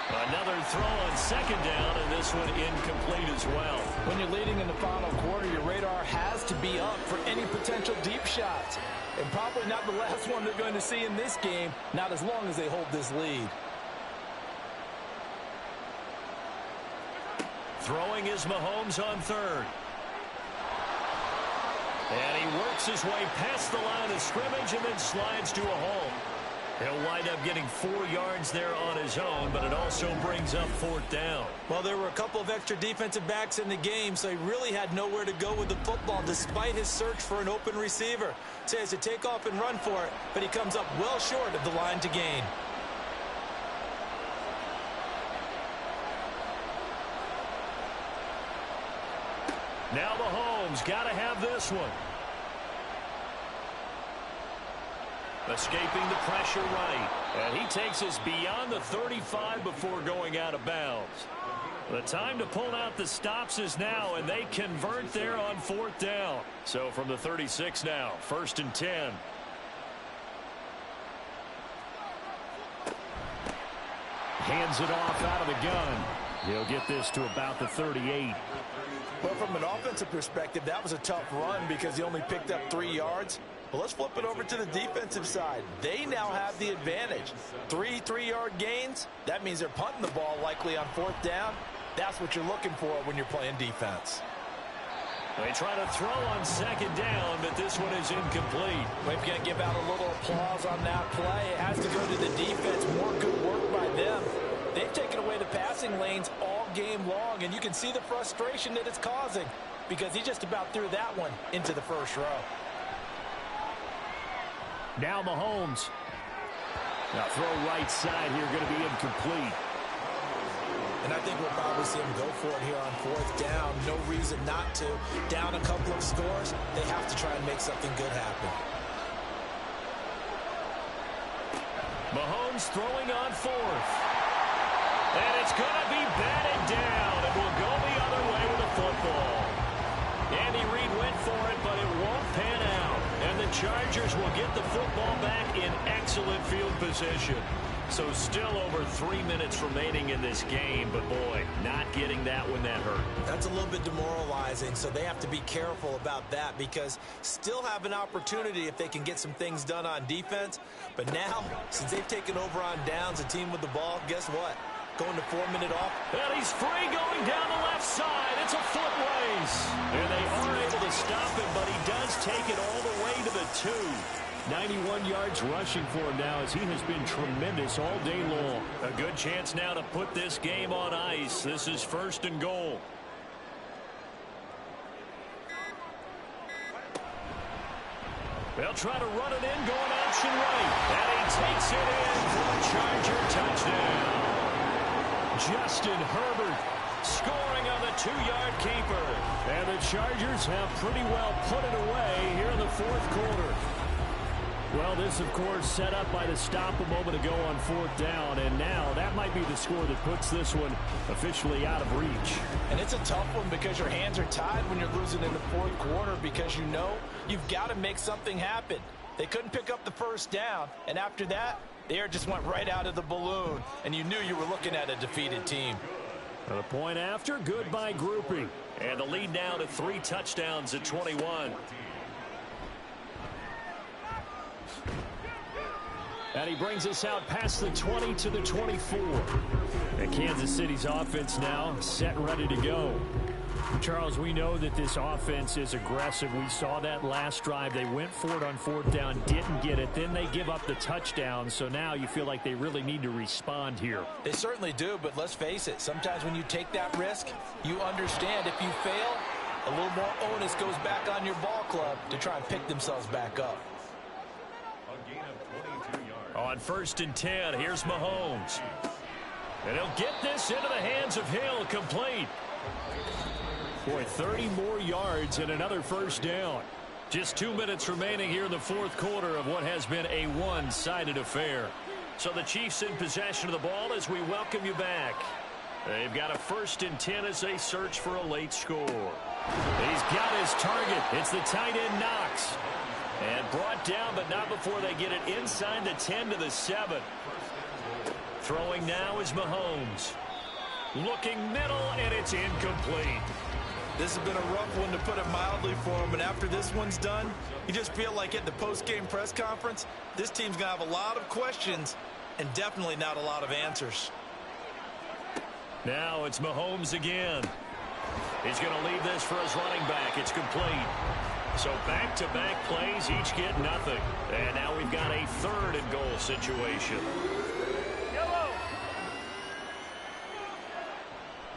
Another throw on 2nd down, and this one incomplete as well. When you're leading in the final quarter, your radar has to be up for any potential deep shots. And probably not the last one they're going to see in this game, not as long as they hold this lead. Throwing is Mahomes on 3rd. And he works his way past the line of scrimmage and then slides to a hole. He'll wind up getting 4 yards there on his own, but it also brings up 4th down. Well, there were a couple of extra defensive backs in the game, so he really had nowhere to go with the football despite his search for an open receiver. So he has to take off and run for it, but he comes up well short of the line to gain. Now Mahomes got to have this one. Escaping the pressure right. And he takes us beyond the 35 before going out of bounds. The time to pull out the stops is now, and they convert there on 4th down. So from the 36 now, 1st and 10. Hands it off out of the gun. He'll get this to about the 38. Well, from an offensive perspective, that was a tough run because he only picked up 3 yards. Well, let's flip it over to the defensive side. They now have the advantage. 3 3-yard gains. That means they're punting the ball likely on 4th down. That's what you're looking for when you're playing defense. They try to throw on 2nd down, but this one is incomplete. We're going to give out a little applause on that play. It has to go to the defense. More good work by them. They've taken away the passing lanes all game long, and you can see the frustration that it's causing because he just about threw that one into the first row. Now Mahomes. Now throw right side here, going to be incomplete. And I think we'll probably see him go for it here on 4th down. No reason not to. Down a couple of scores, they have to try and make something good happen. Mahomes throwing on 4th. And it's going to be batted down. It will go the other way with the football. Andy Reid went for it, but it won't pan out. And the Chargers will get the football back in excellent field position. So still over 3 minutes remaining in this game, but boy, not getting that when that hurt. That's a little bit demoralizing, so they have to be careful about that because still have an opportunity if they can get some things done on defense. But now, since they've taken over on downs, a team with the ball, guess what? Going to 4-minute off. And he's free going down the left side. It's a foot race. And they are able to stop him, but he does take it all the way to the 2. 91 yards rushing for him now as he has been tremendous all day long. A good chance now to put this game on ice. This is 1st and goal. They'll try to run it in, going option right. And he takes it in for a Charger touchdown. Justin Herbert scoring on the 2-yard keeper. And the Chargers have pretty well put it away here in the 4th quarter. Well, this, of course, set up by the stop a moment ago on 4th down, and now that might be the score that puts this one officially out of reach. And it's a tough one because your hands are tied when you're losing in the 4th quarter because you know you've got to make something happen. They couldn't pick up the 1st down, and after that, the air just went right out of the balloon, and you knew you were looking at a defeated team. And a point after, good by grouping. And the lead now to 3 touchdowns at 21. And he brings us out past the 20 to the 24. And Kansas City's offense now set and ready to go. Charles, we know that this offense is aggressive. We saw that last drive. They went for it on 4th down, didn't get it. Then they give up the touchdown. So now you feel like they really need to respond here. They certainly do, but let's face it. Sometimes when you take that risk, you understand if you fail, a little more onus goes back on your ball club to try and pick themselves back up. On 1st and 10, here's Mahomes. And he'll get this into the hands of Hill, complete. Boy, 30 more yards and another 1st down. Just 2 minutes remaining here in the 4th quarter of what has been a one-sided affair. So the Chiefs in possession of the ball as we welcome you back. They've got a 1st and 10 as they search for a late score. He's got his target. It's the tight end Knox. And brought down, but not before they get it inside the 10 to the 7. Throwing now is Mahomes. Looking middle, and it's incomplete. This has been a rough one, to put it mildly, for him. And after this one's done, you just feel like at the post-game press conference, this team's going to have a lot of questions and definitely not a lot of answers. Now it's Mahomes again. He's going to leave this for his running back. It's complete. So back-to-back plays, each get nothing. And now we've got a 3rd and goal situation.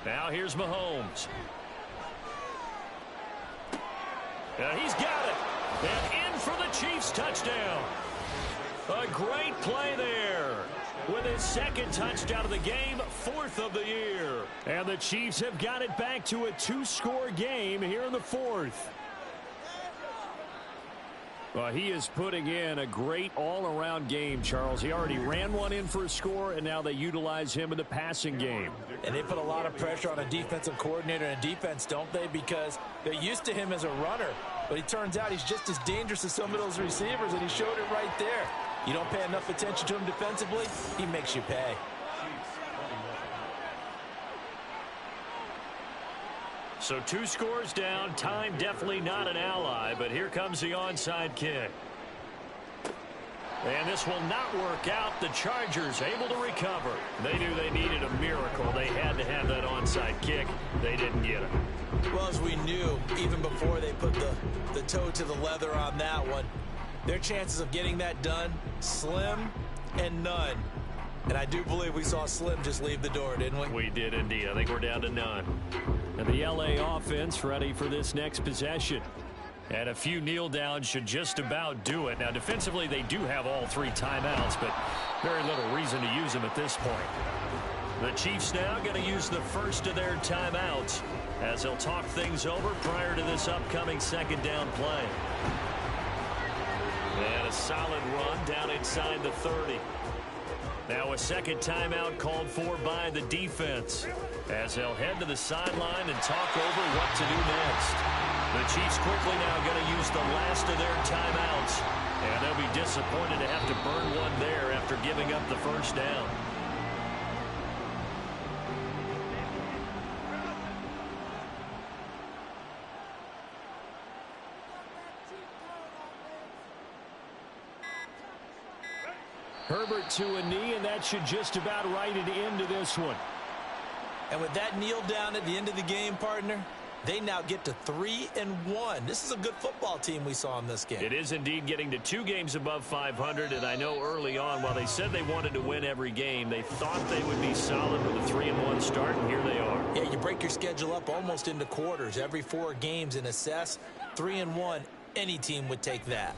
Now here's Mahomes. And he's got it. And in for the Chiefs touchdown. A great play there. With his 2nd touchdown of the game, 4th of the year. And the Chiefs have got it back to a 2-score game here in the 4th. Well, he is putting in a great all-around game, Charles. He already ran one in for a score, and now they utilize him in the passing game. And they put a lot of pressure on a defensive coordinator and defense, don't they? Because they're used to him as a runner. But it turns out he's just as dangerous as some of those receivers, and he showed it right there. You don't pay enough attention to him defensively, he makes you pay. So 2 scores down. Time definitely not an ally, but here comes the onside kick. And this will not work out. The Chargers able to recover. They knew they needed a miracle. They had to have that onside kick. They didn't get it. Well, as we knew, even before they put the toe to the leather on that one, their chances of getting that done, slim and none. And I do believe we saw Slim just leave the door, didn't we? We did indeed. I think we're down to none. And the LA offense ready for this next possession. And a few kneel downs should just about do it. Now, defensively, they do have all 3 timeouts, but very little reason to use them at this point. The Chiefs now going to use the first of their timeouts as they'll talk things over prior to this upcoming 2nd down play. And a solid run down inside the 30. Now a 2nd timeout called for by the defense as they'll head to the sideline and talk over what to do next. The Chiefs quickly now going to use the last of their timeouts And they'll be disappointed to have to burn one there after giving up the first down. Herbert to a knee, and that should just about write it into this one. And with that kneel down at the end of the game, partner, they now get to 3-1. This is a good football team we saw in this game. It is indeed getting to 2 games above 500, and I know early on, while they said they wanted to win every game, they thought they would be solid with a 3-1 start, and here they are. Yeah, you break your schedule up almost into quarters, every 4 games, and assess 3-1. Any team would take that.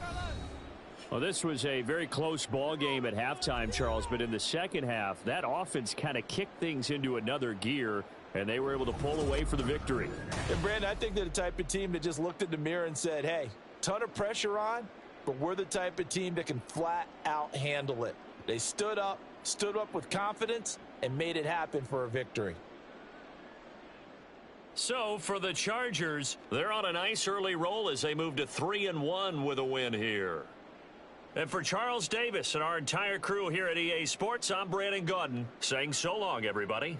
Well, this was a very close ball game at halftime, Charles, but in the second half, that offense kind of kicked things into another gear, and they were able to pull away for the victory. And Brandon, I think they're the type of team that just looked in the mirror and said, hey, ton of pressure on, but we're the type of team that can flat out handle it. They stood up with confidence, and made it happen for a victory. So for the Chargers, they're on a nice early roll as they move to 3-1 with a win here. And for Charles Davis and our entire crew here at EA Sports, I'm Brandon Gaudin saying so long, everybody.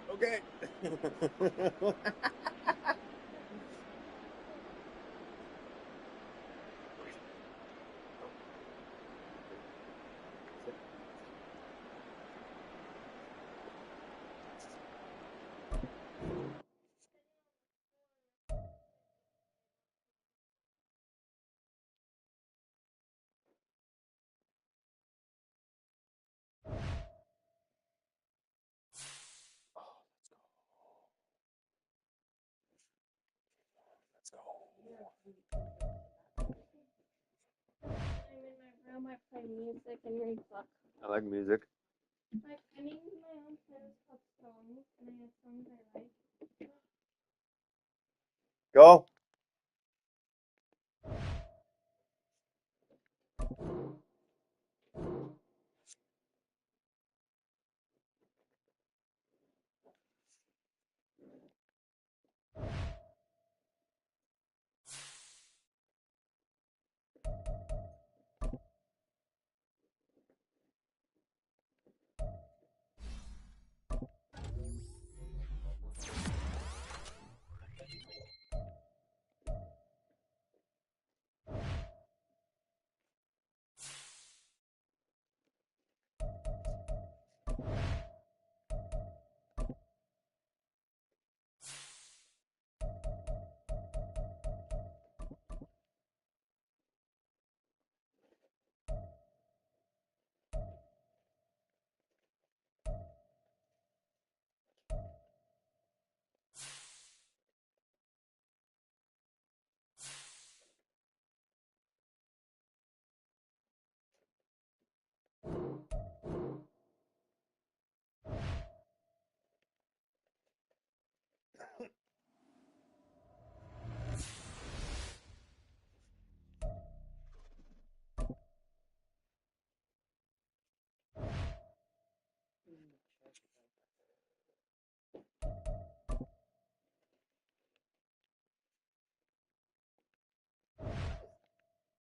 Okay. I'm in my room, I play music and read books. I like music. Like, I named my own playlist called Songs, and I have songs I like. Go.